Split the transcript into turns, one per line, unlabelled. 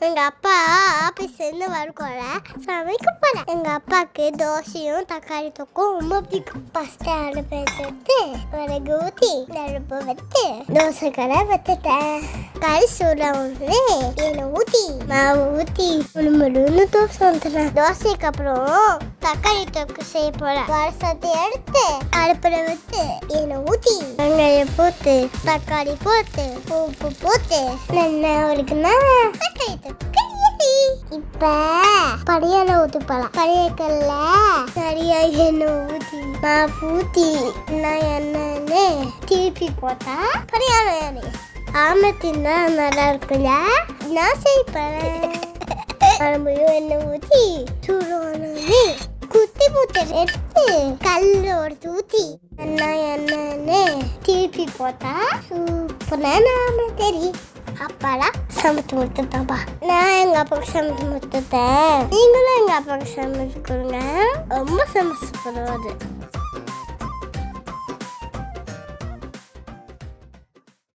எங்க அப்பா ஆபீஸ்லேருந்து வரக்குள்ள சமைக்க போறேன். எங்க அப்பாவுக்கு தோசையும் தக்காளி தொக்கும் ரொம்ப பிடிக்கும். ஃபர்ஸ்ட் அடுப்பு வச்சுட்டு விறகு ஊற்றி நெருப்பு வச்சு தோசை கடை வச்சுட்டேன். கறி சூட ஒன்று எண்ணெய் ஊற்றி மாவு ஊற்றி முழுமுழுன்னு தோசை வந்துடுறேன். தோசைக்கு அப்புறம் தக்காளி தொக்கு செய்ய போறேன். வருஷத்தை எடுத்து அடுப்புல வச்சு எண்ணெய் ஊற்றி வெங்காயம் போட்டு தக்காளி போட்டு உப்பு போட்டு நல்லா இருக்குன்னா தக்காளி தொக்கு. இப்ப படியால ஊத்தி போலாம். படியக்கல்ல நிறைய எண்ணெய் ஊத்தி மாவு ஊத்தி என்னன்னு திருப்பி போட்டா படியால எண்ணெய் ஆமத்தின்னா நல்லா இருக்குல்ல. நான் செய்ப்பேன். மறுபடியும் எண்ணெய் ஊத்தி சூடானே குத்தி பூத்து எடுத்து கல்ல ஒரு ஊத்தி என்னன்னு திருப்பி போட்டா சூப்பரான தெரியும். அப்பாலாம் சமைச்சு கொடுத்துட்டாப்பா. நான் எங்கள் அப்பாவுக்கு சமைச்சு கொடுத்துட்டேன். நீங்களும் எங்கள் அப்பாவுக்கு சமைச்சு கொடுங்க. ரொம்ப சமைச்சு கொடுவாது.